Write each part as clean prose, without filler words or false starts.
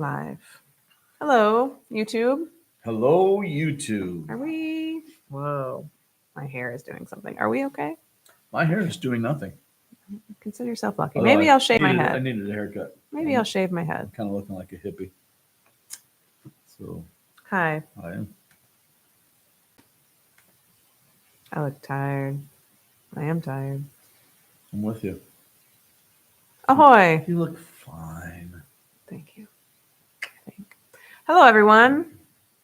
Live. Hello, YouTube. Hello, YouTube. Are we? Whoa. My hair is doing something. Are we okay? My hair is doing nothing. Consider yourself lucky. Although Maybe I'll shave my I head. needed a haircut. Maybe I'll shave my head. I'm kind of looking like a hippie. So Hi. I am. I look tired. I am tired. I'm with you. Ahoy. You look fine. Thank you. I think. Hello, everyone.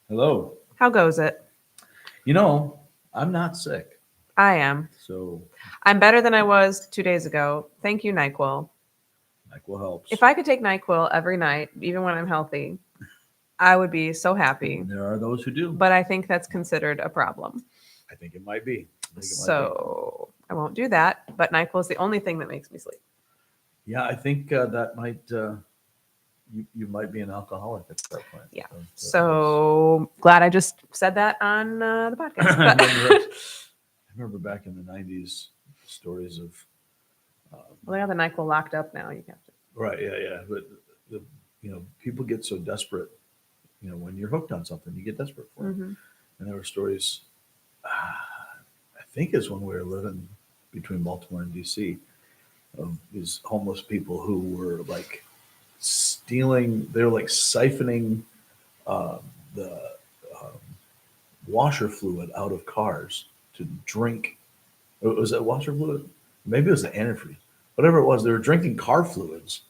Hello. How goes it? I'm not sick. I am. So I'm better than I was 2 days ago. Thank you, NyQuil. NyQuil helps. If I could take NyQuil every night, even when I'm healthy, I would be so happy. There are those who do. But I think that's considered a problem. I think it might be. I won't do that. But NyQuil is the only thing that makes me sleep. Yeah, I think that might. You might be an alcoholic at that point. Yeah. So glad I just said that on the podcast. I remember back in the 90s, stories of. Well, they got the NyQuil locked up now. You have to. Right. Yeah. But people get so desperate. When you're hooked on something, you get desperate for it. Mm-hmm. And there were stories. I think it's when we were living between Baltimore and DC, of these homeless people who were like stealing. They were like siphoning the washer fluid out of cars to drink. Was that washer fluid? Maybe it was the antifreeze. Whatever it was, they were drinking car fluids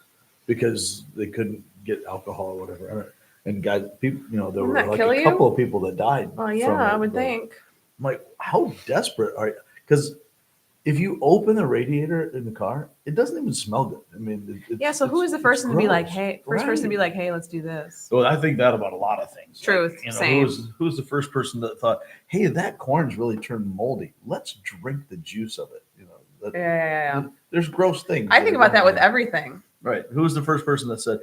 because they couldn't get alcohol or whatever. And guys, people, there were like a couple of people that died. Well, yeah, I would think. I'm like, how desperate are you? Because if you open the radiator in the car, it doesn't even smell good. I mean, so who is the person to be like, hey, person to be like, hey, let's do this? Well, I think that about a lot of things. Truth. Same. Who's the first person that thought, hey, that corn's really turned moldy. Let's drink the juice of it. Yeah. There's gross things. I think about that with everything. Right. Who was the first person that said,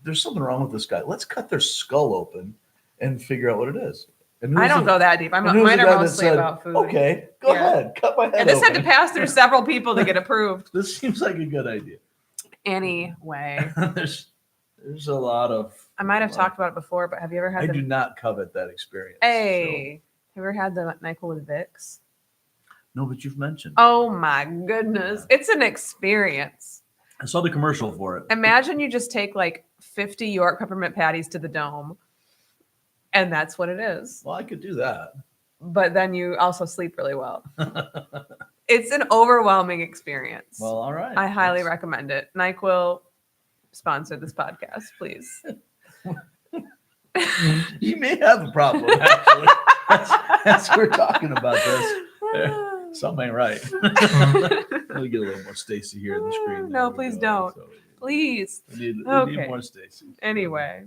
there's something wrong with this guy. Let's cut their skull open and figure out what it is. I don't go that deep. Mine are mostly about food. Okay, go ahead. Cut my head And this open. had to pass through several people to get approved. This seems like a good idea. Anyway. There's a lot of... I might have talked about it before, but have you ever had... I do not covet that experience. Hey, have you ever had the NyQuil with Vicks? No, but you've mentioned. Oh my goodness. It's an experience. I saw the commercial for it. Imagine you just take like 50 York peppermint patties to the Dome, and that's what it is. Well, I could do that. But then you also sleep really well. It's an overwhelming experience. Well, all right. I highly recommend it. NyQuil sponsor this podcast, please. You may have a problem, actually. As we're talking about this. Something ain't right. Let me get a little more Stacy here on the screen. No, please don't. Please. We need more Stacy. Anyway,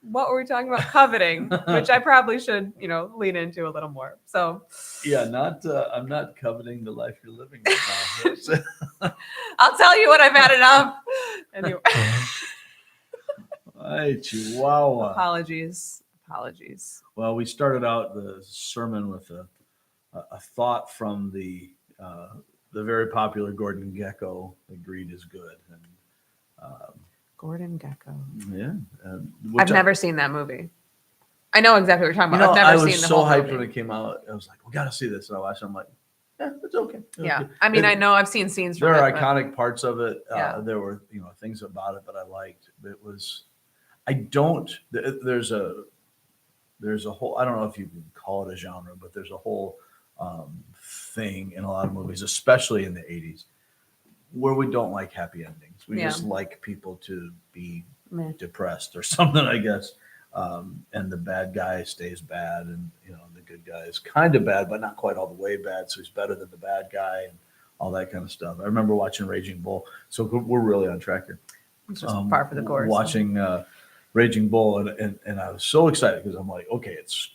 what were we talking about? Coveting, which I probably should, lean into a little more. So yeah, I'm not coveting the life you're living right now. I'll tell you when I've had enough. Anyway. Hey, Chihuahua. Apologies. Well, we started out the sermon with a thought from the very popular Gordon Gekko, "The Greed is Good." And Gordon Gekko. Yeah. I've never seen that movie. I know exactly what you're talking about. I've never seen the whole movie. I was so hyped when it came out. I was like, we got to see this. And I watched it. I'm like, yeah, it's okay. Yeah. I mean, I know I've seen scenes from it. There are iconic parts of it. Yeah. There were, things about it that I liked. It was, there's a whole, I don't know if you can call it a genre, but there's a whole thing in a lot of movies, especially in the 80s, where we don't like happy endings. We just like people to be depressed or something, I guess. And the bad guy stays bad, and the good guy is kind of bad, but not quite all the way bad. So he's better than the bad guy, and all that kind of stuff. I remember watching Raging Bull. So we're really on track here. It's just par for the course. Watching Raging Bull, and I was so excited because I'm like, okay, it's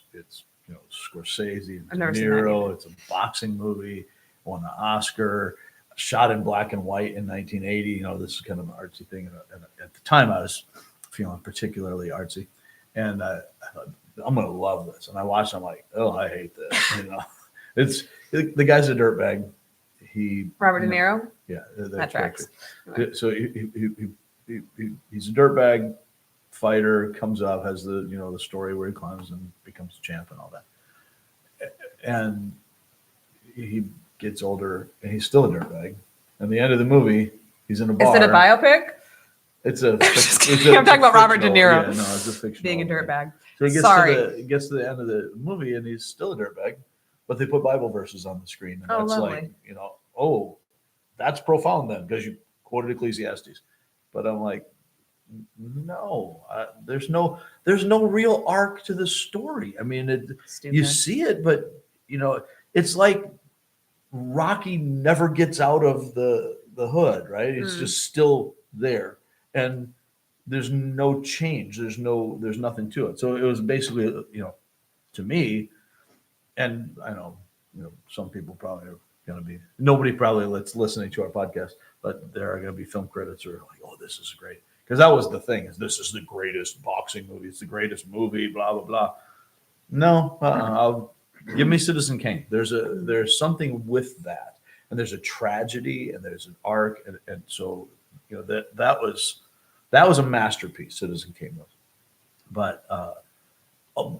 Scorsese and De Niro. It's a boxing movie, won an Oscar, shot in black and white in 1980. This is kind of an artsy thing. And at the time, I was feeling particularly artsy, and I thought, I'm going to love this. And I watched it, I'm like, oh, I hate this. It's the guy's a dirtbag. Robert De Niro? Yeah. That tracks. So he's a dirtbag. fighter comes up, has the the story where he climbs and becomes a champ and all that, and he gets older and he's still a dirtbag. And the end of the movie, he's in a bar. Is it a biopic? It's a. Just kidding. I'm talking about Robert De Niro. Yeah, no, it's a fictional. Being a dirtbag. So he Sorry. gets to the end of the movie and he's still a dirtbag, but they put Bible verses on the screen, and that's lovely. like, oh, that's profound then because you quoted Ecclesiastes. But I'm like, no, there's no real arc to the story. I mean, you see it, but it's like Rocky never gets out of the hood, right? It's just still there, and there's no change. There's nothing to it. So it was basically, to me, and I know, some people probably are going to be, nobody probably that's listening to our podcast, but there are going to be film critics who are like, oh, this is great. Because that was the thing, is this is the greatest boxing movie. It's the greatest movie, blah, blah, blah. No, I'll give me Citizen Kane. There's something with that. And there's a tragedy and there's an arc. And so, that was a masterpiece, Citizen Kane was. But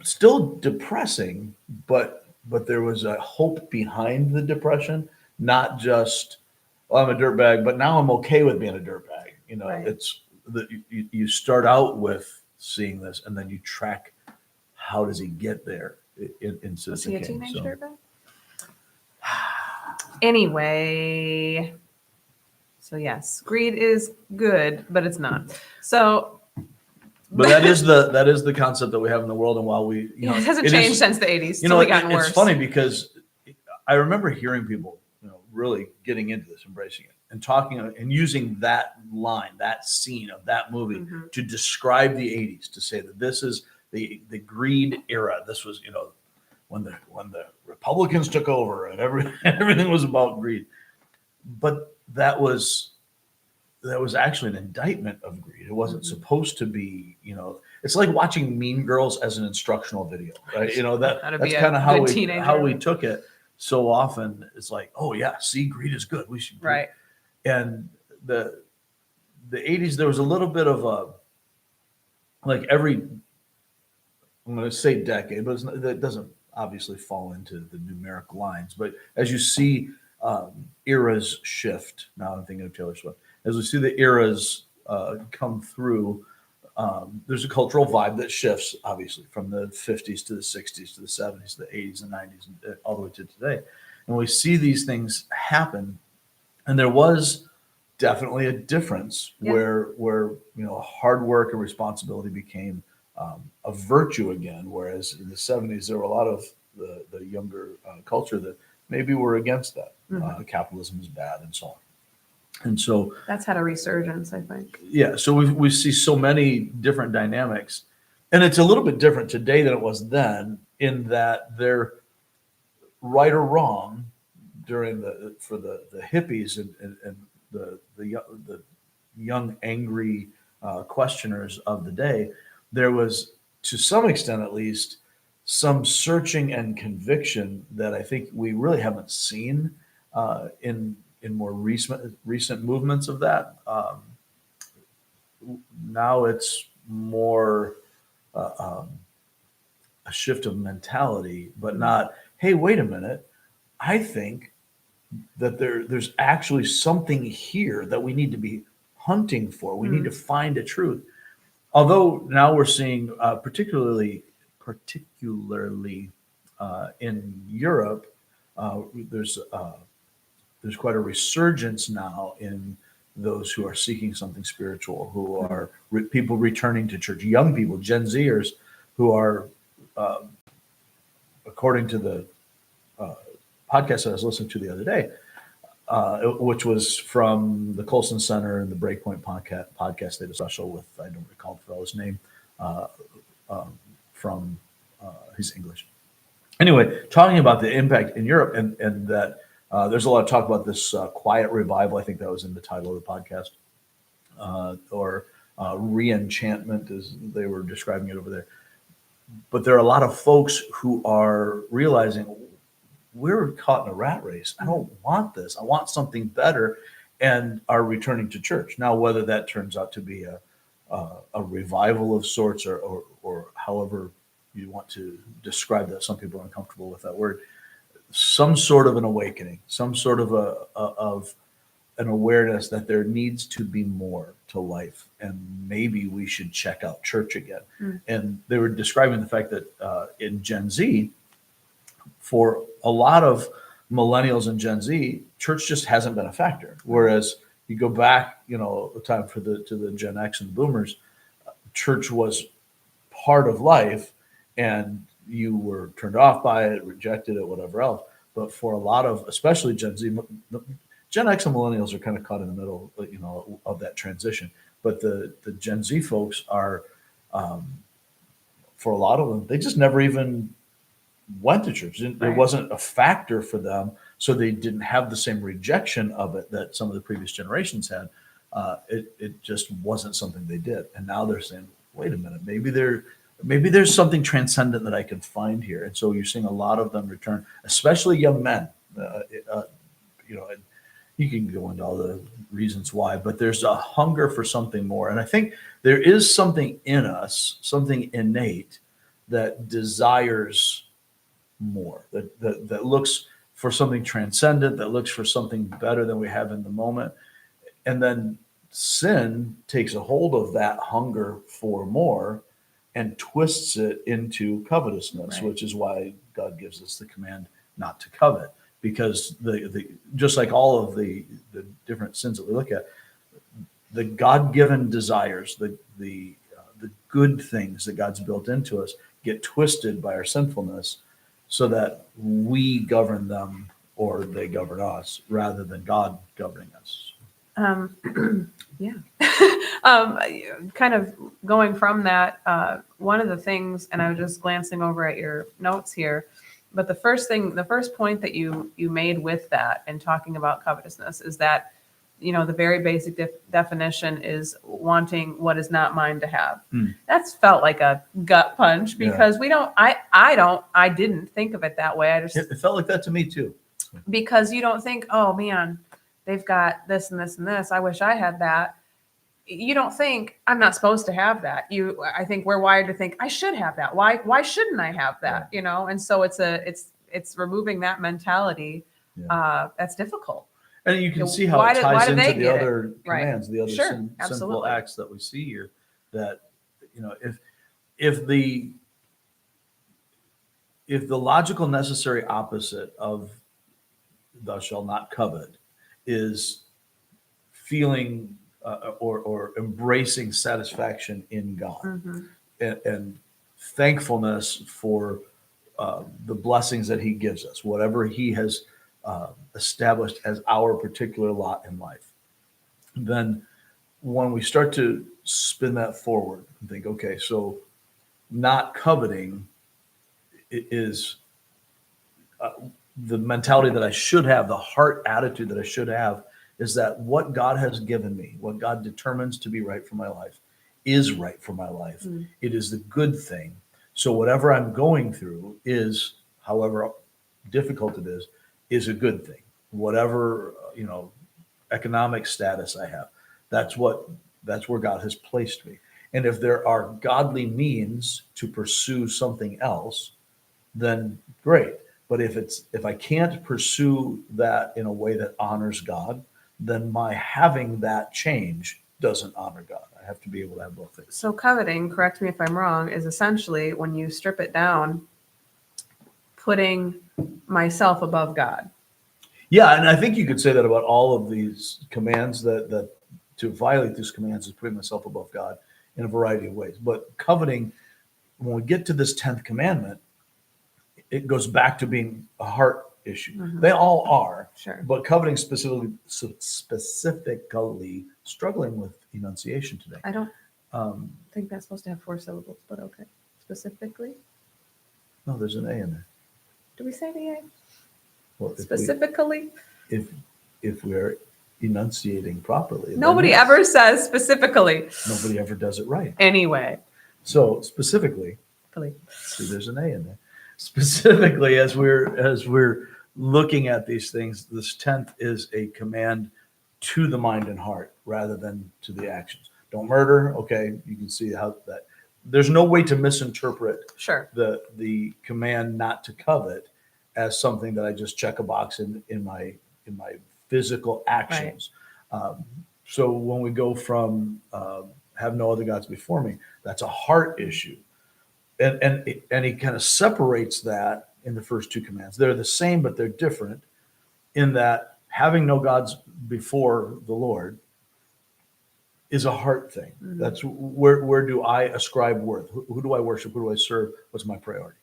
still depressing, but there was a hope behind the depression, not just, well, I'm a dirtbag, but now I'm okay with being a dirtbag. Right. It's that you start out with seeing this, and then you track how does he get there in Citizen Was he a Kane. teenage dirtbag? Anyway, so yes, greed is good, but it's not. So, but that is the concept that we have in the world, and while we, it hasn't changed since the 80s. It's only gotten worse. It's funny because I remember hearing people, really getting into this, embracing it, and talking and using that line, that scene of that movie to describe the 80s, to say that this is the greed era. This was, when the Republicans took over and everything was about greed. But that was actually an indictment of greed. It wasn't supposed to be, it's like watching Mean Girls as an instructional video, right? That's kind of how we took it. So often it's like, oh yeah, see, greed is good. We should. Right. And the 80s, there was a little bit of a, like every, I'm going to say decade, but that doesn't obviously fall into the numeric lines. But as you see eras shift, now I'm thinking of Taylor Swift, as we see the eras come through, there's a cultural vibe that shifts, obviously, from the 50s to the 60s to the 70s to the 80s and 90s and all the way to today. And we see these things happen. And there was definitely a difference where hard work and responsibility became a virtue again, whereas in the 70s there were a lot of the younger culture that maybe were against that. Capitalism is bad and so on. And so that's had a resurgence, I think. Yeah, so we see so many different dynamics, and it's a little bit different today than it was then, in that they're right or wrong during for the hippies and the young angry questioners of the day. There was, to some extent at least, some searching and conviction that I think we really haven't seen in more recent movements of that. Now it's more a shift of mentality, but not, hey, wait a minute. I think that there's actually something here that we need to be hunting for. We need to find a truth. Although now we're seeing, particularly in Europe, there's quite a resurgence now in those who are seeking something spiritual, who are people returning to church, young people, Gen Zers, who are, according to the podcast that I was listening to the other day, which was from the Colson Center and the Breakpoint podcast. They did a special with, I don't recall the fellow's name, from he's English. Anyway, talking about the impact in Europe and that there's a lot of talk about this quiet revival. I think that was in the title of the podcast, or re-enchantment, as they were describing it over there. But there are a lot of folks who are realizing, we're caught in a rat race. I don't want this. I want something better, and are returning to church. Now, whether that turns out to be a a revival of sorts, or however you want to describe that. Some people are uncomfortable with that word. Some sort of an awakening, some sort of of an awareness that there needs to be more to life, and maybe we should check out church again. And they were describing the fact that in Gen Z, for a lot of millennials and Gen Z, church just hasn't been a factor. Whereas you go back, the time to the Gen X and boomers, church was part of life, and you were turned off by it, rejected it, whatever else. But for a lot of, especially Gen Z, Gen X and millennials are kind of caught in the middle, of that transition. But the Gen Z folks are, for a lot of them, they just never even went to church. It Right. wasn't a factor for them, so they didn't have the same rejection of it that some of the previous generations had. It just wasn't something they did, and now they're saying, "Wait a minute, maybe there's something transcendent that I can find here." And so you're seeing a lot of them return, especially young men. And you can go into all the reasons why, but there's a hunger for something more, and I think there is something in us, something innate, that desires more, that looks for something transcendent, that looks for something better than we have in the moment. And then sin takes a hold of that hunger for more and twists it into covetousness, Right. which is why God gives us the command not to covet, because the just like all of the different sins that we look at, the God-given desires, the good things that God's built into us get twisted by our sinfulness, so that we govern them or they govern us rather than God governing us. Yeah. Kind of going from that, one of the things, and I was just glancing over at your notes here, but the first point that you made with that and talking about covetousness is that, the very basic definition is wanting what is not mine to have. That's felt like a gut punch, because I didn't think of it that way. It felt like that to me too. Because you don't think, oh man, they've got this and this and this, I wish I had that. You don't think I'm not supposed to have that. I think we're wired to think I should have that. Why shouldn't I have that? And so it's removing that mentality. That's difficult. And you can see how Why it do ties they into the get it? other Right. commands, the other Sure, sinful absolutely. acts that we see here. That if the logical necessary opposite of "thou shalt not covet" is feeling or embracing satisfaction in God, Mhm. and thankfulness for the blessings that He gives us, whatever He has established as our particular lot in life, then when we start to spin that forward and think, okay, so not coveting is the mentality that I should have, the heart attitude that I should have, is that what God has given me, what God determines to be right for my life, is right for my life. It is the good thing. So whatever I'm going through is, however difficult it is a good thing. Whatever economic status I have, that's where God has placed me. And if there are godly means to pursue something else, then great. But if I can't pursue that in a way that honors God, then my having that change doesn't honor God. I have to be able to have both things. So coveting, correct me if I'm wrong, is essentially, when you strip it down, putting myself above God. Yeah, and I think you could say that about all of these commands, that to violate these commands is putting myself above God in a variety of ways. But coveting, when we get to this 10th commandment, it goes back to being a heart issue. They all are. Sure. But coveting specifically struggling with enunciation today. I don't think that's supposed to have 4 syllables, but okay. Specifically? No, there's an A in there. Do we say the A? Well, Specifically? if we're enunciating properly. then Nobody yes. ever says specifically. Nobody ever does it right. Anyway. So specifically, Please. see, there's an A in there. Specifically, as we're looking at these things, this 10th is a command to the mind and heart rather than to the actions. don't murder. Okay, you can see how that there's no way to misinterpret Sure. the command not to covet as something that I just check a box in my physical actions. So when we go from have no other gods before me, that's a heart issue, and he kind of separates that in the first two commands. They're the same, but they're different in that having no gods before the Lord is a heart thing. Mhm. That's where do I ascribe worth? Who do I worship? Who do I serve? What's my priority?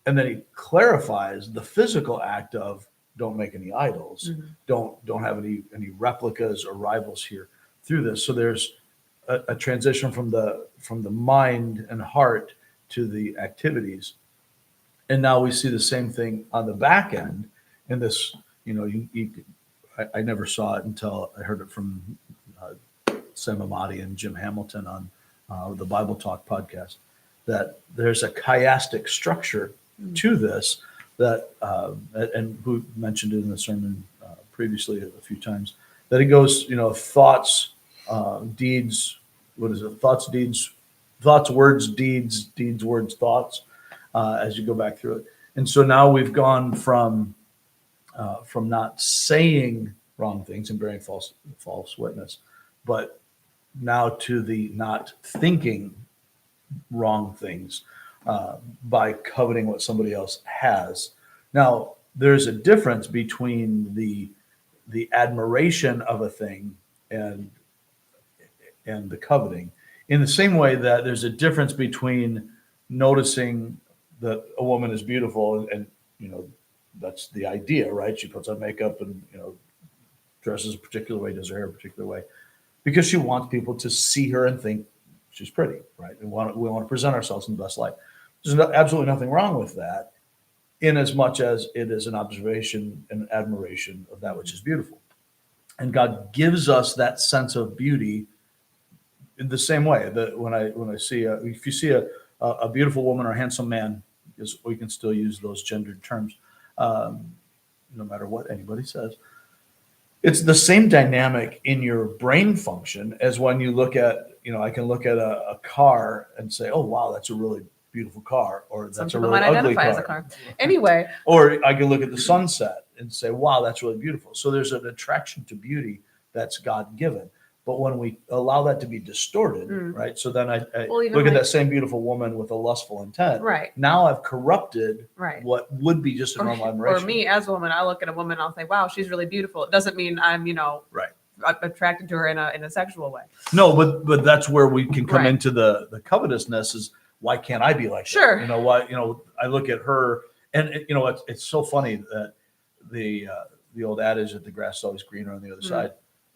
And then he clarifies the physical act of don't make any idols, Mhm. don't have any replicas or rivals here through this. So there's a transition from the mind and heart to the activities, and now we see the same thing on the back end in this. I never saw it until I heard it from Sam Amati and Jim Hamilton on the Bible Talk podcast, that there's a chiastic structure to this that, and who mentioned it in the sermon previously a few times, that it goes, thoughts, deeds, what is it? Thoughts, words, deeds, words, thoughts, as you go back through it. And so now we've gone from not saying wrong things and bearing false witness, but now to the not thinking wrong things by coveting what somebody else has. Now, there's a difference between the admiration of a thing and the coveting. In the same way that there's a difference between noticing that a woman is beautiful and that's the idea, right? She puts on makeup and dresses a particular way, does her hair a particular way, because she wants people to see her and think she's pretty, right? We want to present ourselves in the best light. There's absolutely nothing wrong with that, in as much as it is an observation and admiration of that which is beautiful. And God gives us that sense of beauty in the same way that when I see if you see a beautiful woman or a handsome man, because we can still use those gendered terms, no matter what anybody says. It's the same dynamic in your brain function as when you look at, I can look at a car and say, oh, wow, that's a really beautiful car, or Some that's a people really might ugly identify car. as a car. Anyway, Or I can look at the sunset and say, wow, that's really beautiful. So there's an attraction to beauty that's God given. But when we allow that to be distorted, right? So then I Well, even look at like- that same beautiful woman with a lustful intent. Right. Now I've corrupted right. what would be just a normal admiration. Or me as a woman, I look at a woman, I'll say, wow, she's really beautiful. It doesn't mean I'm, Right. attracted to her in a sexual way. No, but that's where we can come Right. into the covetousness is why can't I be like Sure. that? Why, I look at her and it's so funny that the old adage that the grass is always greener on the other side.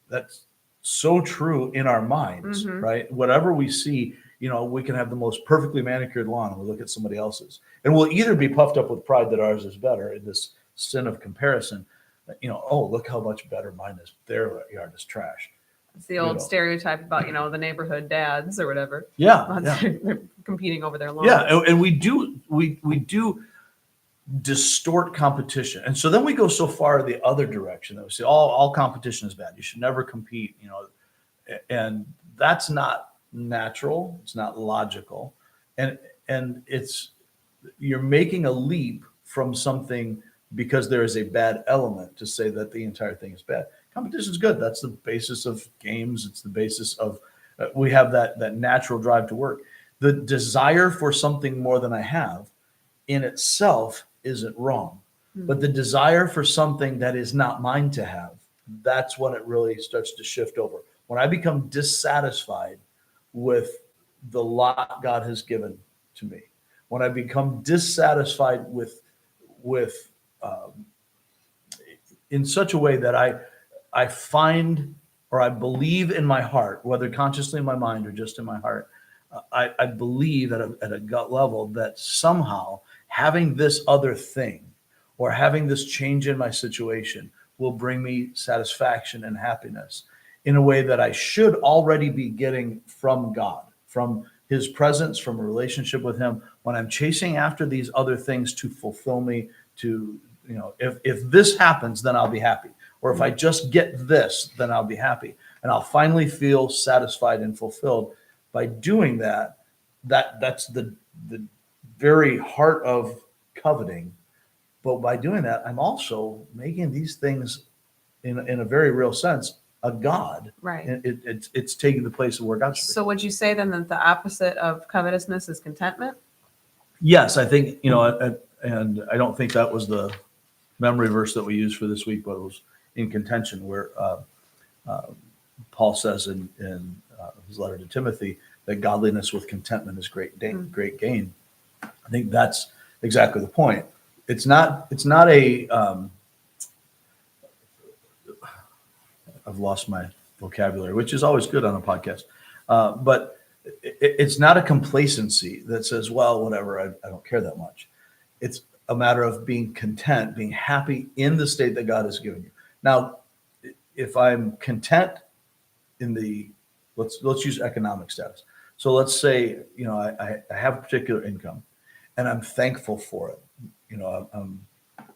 That's so true in our minds, right? Whatever we see, we can have the most perfectly manicured lawn and we look at somebody else's. And we'll either be puffed up with pride that ours is better in this sin of comparison. Oh, look how much better mine is. Their yard is trash. It's the old stereotype about, the neighborhood dads or whatever. Yeah. They're competing over their lawn. Yeah. And we do distort competition. And so then we go so far the other direction that we say all competition is bad. You should never compete, and that's not natural. It's not logical. And you're making a leap from something because there is a bad element to say that the entire thing is bad. Competition is good. That's the basis of games. It's the basis of, we have that natural drive to work. The desire for something more than I have in itself isn't wrong, but the desire for something that is not mine to have, that's when it really starts to shift over. When I become dissatisfied with the lot God has given to me, when I become dissatisfied with in such a way that I find or I believe in my heart, whether consciously in my mind or just in my heart, I believe at a gut level that somehow having this other thing or having this change in my situation will bring me satisfaction and happiness in a way that I should already be getting from God, from his presence, from a relationship with him. When I'm chasing after these other things to fulfill me, to, if this happens, then I'll be happy. Or if I just get this, then I'll be happy. And I'll finally feel satisfied and fulfilled. By doing that, that's the very heart of coveting. But by doing that, I'm also making these things in a very real sense a god. Right. And it's taking the place of where God should be. So would you say then that the opposite of covetousness is contentment? Yes, I think, and I don't think that was the memory verse that we used for this week, but it was in contention where Paul says in his letter to Timothy that godliness with contentment is great gain. I think that's exactly the point. It's not a I've lost my vocabulary, which is always good on a podcast, but it's not a complacency that says, well, whatever, I don't care that much. It's a matter of being content, being happy in the state that God has given you. Now, if I'm content in let's use economic status. So let's say, I have a particular income and I'm thankful for it. I'm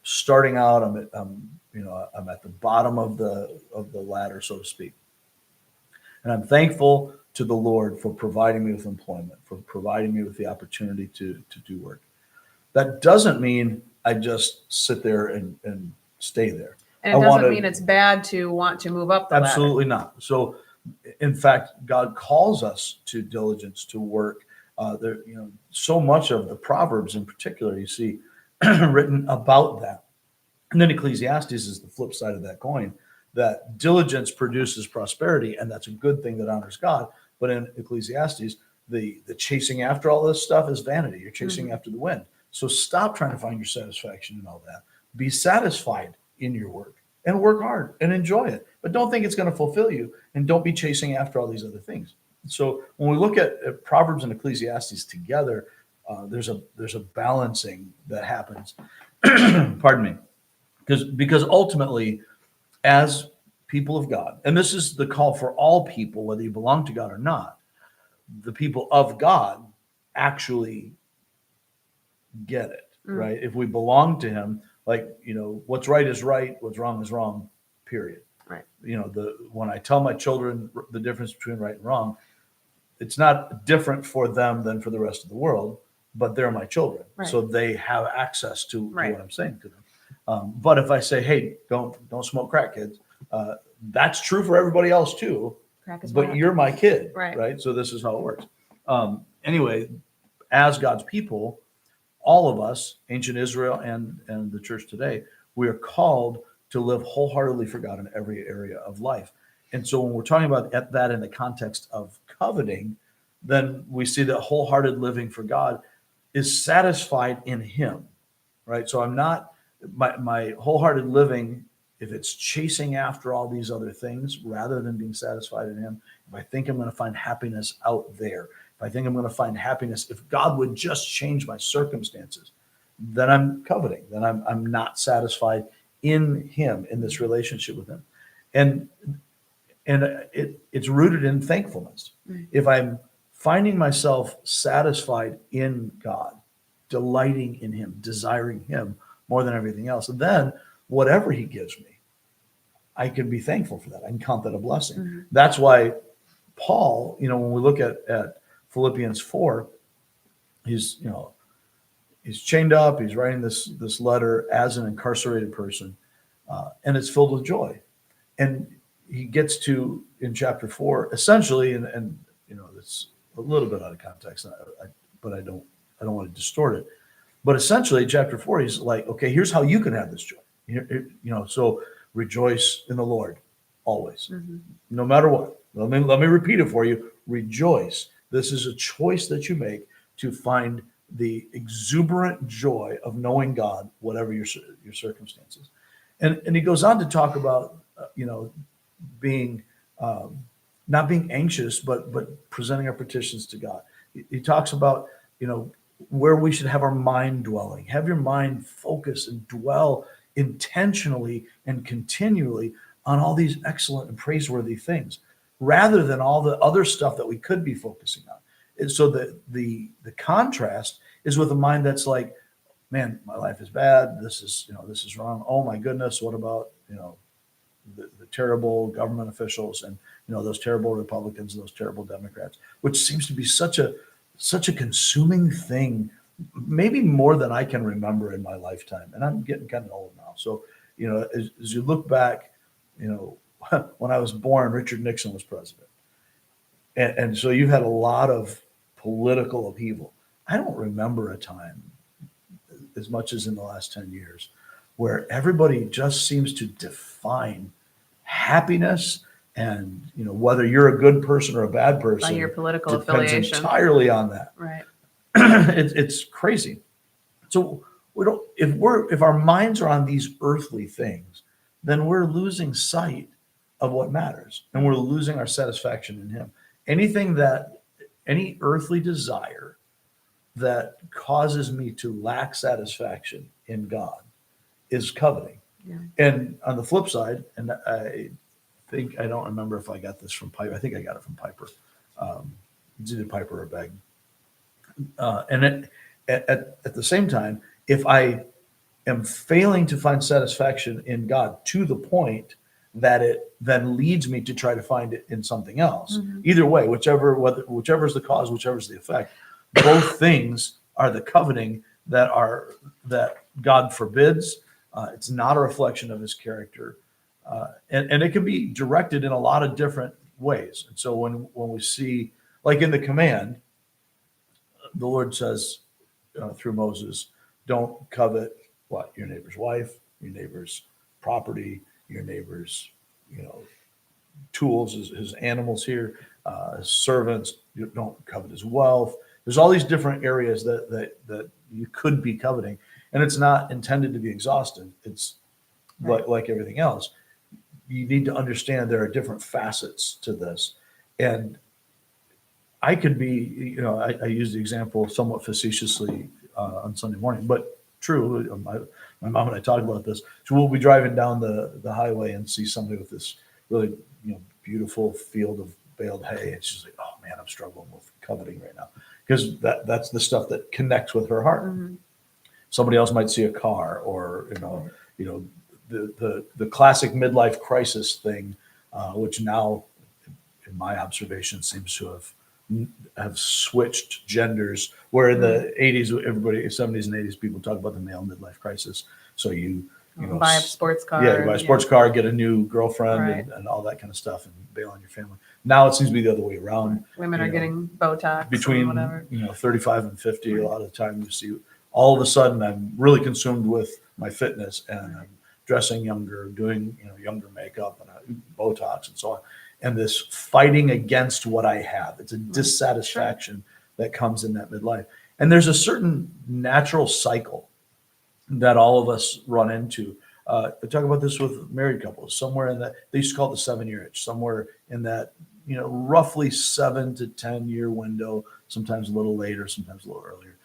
starting out, I'm at the bottom of the ladder, so to speak. And I'm thankful to the Lord for providing me with employment, for providing me with the opportunity to do work. That doesn't mean I just sit there and stay there. And it doesn't mean it's bad to want to move up the ladder. Absolutely not. So, in fact, God calls us to diligence, to work. So much of the Proverbs in particular, you see written about that. And then Ecclesiastes is the flip side of that coin, that diligence produces prosperity, and that's a good thing that honors God. But in Ecclesiastes, the chasing after all this stuff is vanity. You're chasing after the wind. So stop trying to find your satisfaction in all that. Be satisfied in your work and work hard and enjoy it. But don't think it's going to fulfill you, and don't be chasing after all these other things. So when we look at Proverbs and Ecclesiastes together, there's a balancing that happens. Pardon me. Because ultimately, as people of God, and this is the call for all people, whether you belong to God or not, the people of God actually get it, right? If we belong to him, what's right is right, what's wrong is wrong, period. Right. When I tell my children the difference between right and wrong, it's not different for them than for the rest of the world, but they're my children. Right. So they have access to what I'm saying to them. But if I say, hey, don't smoke crack, kids, that's true for everybody else too, but you're my kid, right? So this is how it works. Anyway, as God's people, all of us, ancient Israel and the church today, we are called to live wholeheartedly for God in every area of life. And so when we're talking about that in the context of coveting, then we see that wholehearted living for God is satisfied in him, right? So I'm not, my wholehearted living, if it's chasing after all these other things rather than being satisfied in him, if I think I'm going to find happiness out there, if I think I'm going to find happiness, if God would just change my circumstances, then I'm coveting, then I'm not satisfied in him, in this relationship with him. And it's rooted in thankfulness. If I'm finding myself satisfied in God, delighting in him, desiring him more than everything else, and then whatever he gives me, I can be thankful for that. I can count that a blessing. That's why Paul, when we look at Philippians 4, he's chained up. He's writing this letter as an incarcerated person, and it's filled with joy. And he gets to, in chapter 4, essentially, and it's a little bit out of context, but I don't want to distort it. But essentially, chapter 4, he's like, okay, here's how you can have this joy. So rejoice in the Lord always, no matter what. Let me repeat it for you. Rejoice. This is a choice that you make to find the exuberant joy of knowing God, whatever your circumstances. And he goes on to talk about, being not being anxious, but presenting our petitions to God. He talks about, where we should have our mind dwelling. Have your mind focus and dwell intentionally and continually on all these excellent and praiseworthy things, rather than all the other stuff that we could be focusing on. And so the contrast is with a mind that's like, man, my life is bad. This is wrong. Oh my goodness. What about, the terrible government officials and, those terrible Republicans, those terrible Democrats, which seems to be such a consuming thing, maybe more than I can remember in my lifetime. And I'm getting kind of old now. So, as you look back, when I was born, Richard Nixon was president. And so you've had a lot of political upheaval. I don't remember a time, as much as in the last 10 years, where everybody just seems to define happiness and, whether you're a good person or a bad person. By your political depends affiliation. entirely on that. Right. It's crazy. So if our minds are on these earthly things, then we're losing sight of what matters, and we're losing our satisfaction in Him. Any earthly desire that causes me to lack satisfaction in God is coveting. Yeah. And on the flip side, and I don't remember if I got this from Piper. I think I got it from Piper. It's either Piper or Begg. And at the same time, if I am failing to find satisfaction in God to the point that it then leads me to try to find it in something else, either way, whichever is the cause, whichever is the effect, both things are the coveting that God forbids. It's not a reflection of His character, and it can be directed in a lot of different ways. And so when we see, like in the command, the Lord says through Moses, don't covet your neighbor's wife, your neighbor's property, your neighbor's tools, his animals here, his servants. You don't covet his wealth. There's all these different areas that you could be coveting, and it's not intended to be exhaustive. It's Right. like everything else. You need to understand there are different facets to this, and I could be, I use the example somewhat facetiously on Sunday morning, but true. My mom and I talked about this. So we'll be driving down the highway and see somebody with this really, beautiful field of baled hay. And she's like, "Oh man, I'm struggling with coveting right now," because that's the stuff that connects with her heart. Mm-hmm. Somebody else might see a car, or the classic midlife crisis thing, which now, in my observation, seems to have switched genders, where in the 80s, 70s and 80s, people talk about the male midlife crisis. So you buy a sports car. Yeah, you buy a sports car, get a new girlfriend, Right. and all that kind of stuff, and bail on your family. Now it seems to be the other way around. Women are getting Botox Between and whatever. 35 and 50, a lot of the time you see, all of a sudden I'm really consumed with my fitness, and I'm dressing younger, doing younger makeup and Botox and so on. And this fighting against what I have. It's a dissatisfaction that comes in that midlife. And there's a certain natural cycle that all of us run into. I talk about this with married couples, somewhere in that, they used to call it the 7-year itch, somewhere in that, roughly 7 to 10 year window, sometimes a little later, sometimes a little earlier.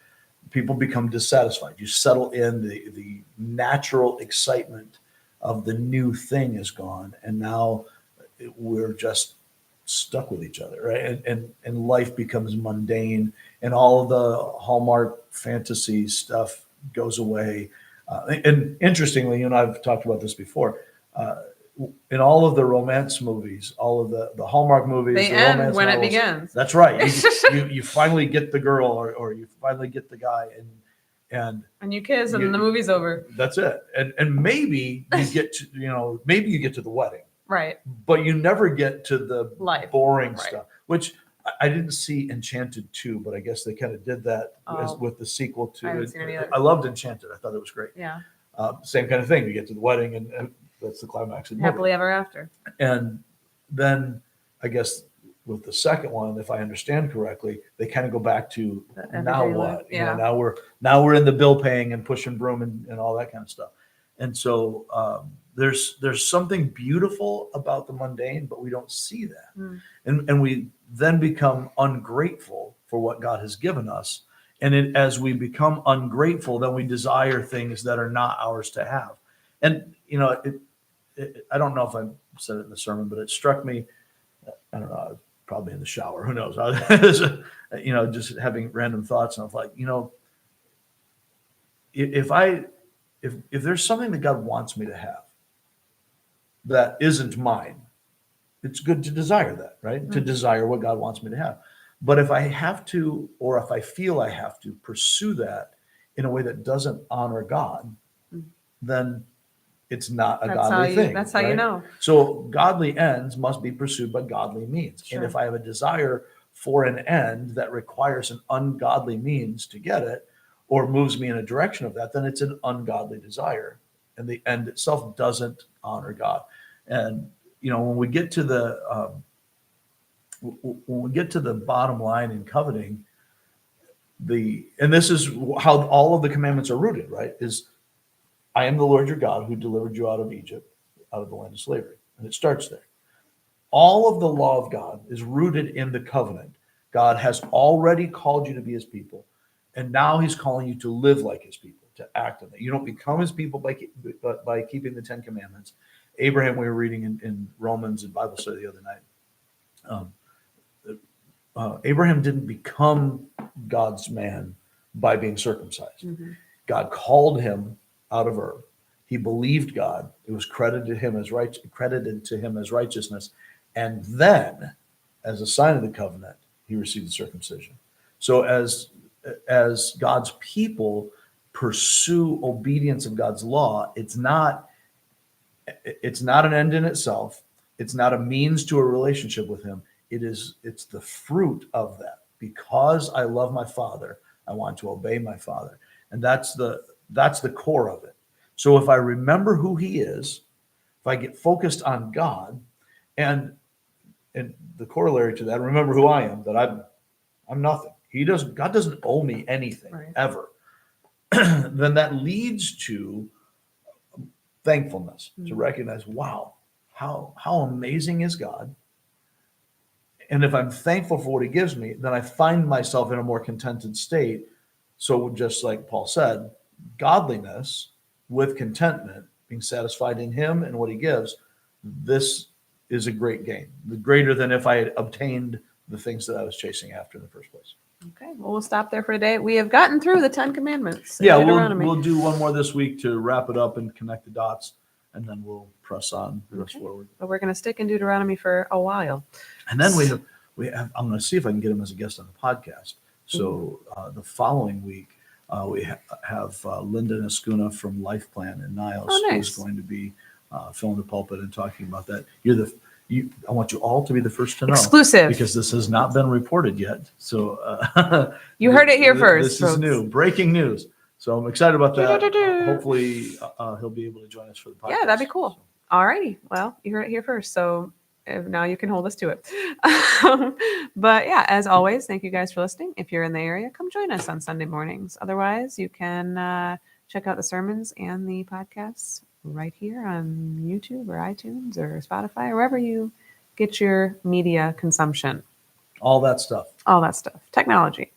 People become dissatisfied. You settle in, the natural excitement of the new thing is gone. And now we're just stuck with each other, right? And life becomes mundane, and all of the Hallmark fantasy stuff goes away. And interestingly, you and I've talked about this before. In all of the romance movies, all of the Hallmark movies, They the end romance when novels, it begins. That's right. You finally get the girl, or you finally get the guy, and And you kiss, and You- the movie's over. that's it. And maybe you get to maybe you get to the wedding, Right. but you never get to the Life. boring Right. stuff, which I didn't see Enchanted 2, but I guess they kind of did that Oh. with the sequel to I haven't it. seen it either. I loved Enchanted. I thought it was great. Yeah. Same kind of thing. You get to the wedding, and that's the climax of the movie. Happily ever after. And then I guess with the second one, if I understand correctly, they kind of go back to The now everyday what? life, yeah. Now we're in the bill paying and pushing broom and all that kind of stuff. And so there's something beautiful about the mundane, but we don't see that. Mm. And we then become ungrateful for what God has given us. And as we become ungrateful, then we desire things that are not ours to have. And, I don't know if I said it in the sermon, but it struck me, I don't know, probably in the shower, who knows? Just having random thoughts. And I was like, if there's something that God wants me to have, that isn't mine. It's good to desire that, right? To desire what God wants me to have. But if I have to, or if I feel I have to pursue that in a way that doesn't honor God, then it's not a godly thing. That's how you right? know. So godly ends must be pursued by godly means. Sure. And if I have a desire for an end that requires an ungodly means to get it, or moves me in a direction of that, then it's an ungodly desire. And the end itself doesn't honor God. And when we get to the bottom line in coveting, and this is how all of the commandments are rooted, right? Is I am the Lord your God who delivered you out of Egypt, out of the land of slavery. And it starts there. All of the law of God is rooted in the covenant. God has already called you to be his people. And now he's calling you to live like his people, to act on it. You don't become his people by keeping the 10 commandments. Abraham, we were reading in Romans and Bible study the other night. Abraham didn't become God's man by being circumcised. Mm-hmm. God called him out of Ur. He believed God. It was credited to him as righteousness. And then, as a sign of the covenant, he received the circumcision. So as God's people pursue obedience of God's law, it's not an end in itself. It's not a means to a relationship with him. It's the fruit of that. Because I love my Father, I want to obey my Father. And that's the core of it. So if I remember who he is, if I get focused on God, and the corollary to that, remember who I am, that I'm nothing. God doesn't owe me anything, right, ever. Then that leads to thankfulness, to recognize, wow, how amazing is God. And if I'm thankful for what he gives me, then I find myself in a more contented state. So just like Paul said, godliness with contentment, being satisfied in him and what he gives, this is a great gain, greater than if I had obtained the things that I was chasing after in the first place. Okay, well, we'll stop there for today. We have gotten through the 10 Commandments. Yeah, we'll do one more this week to wrap it up and connect the dots, and then we'll press on the rest forward. But we're going to stick in Deuteronomy for a while. And then we have I'm going to see if I can get him as a guest on the podcast. So the following week, we have Linda Nascuna from Life Plan in Niles, who's going to be filling the pulpit and talking about that. I want you all to be the first to know. Exclusive. Because this has not been reported yet. So you heard it here first. This is new, breaking news. So I'm excited about that. Hopefully he'll be able to join us for the podcast. Yeah, that'd be cool. All righty. Well, you heard it here first. So now you can hold us to it. But yeah, as always, thank you guys for listening. If you're in the area, come join us on Sunday mornings. Otherwise, you can check out the sermons and the podcasts right here on YouTube or iTunes or Spotify or wherever you get your media consumption. All that stuff. Technology.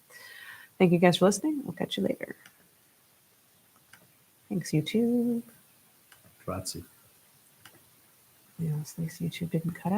Thank you guys for listening. We'll catch you later. Thanks, YouTube. Grazie. Yeah, at least YouTube didn't cut out.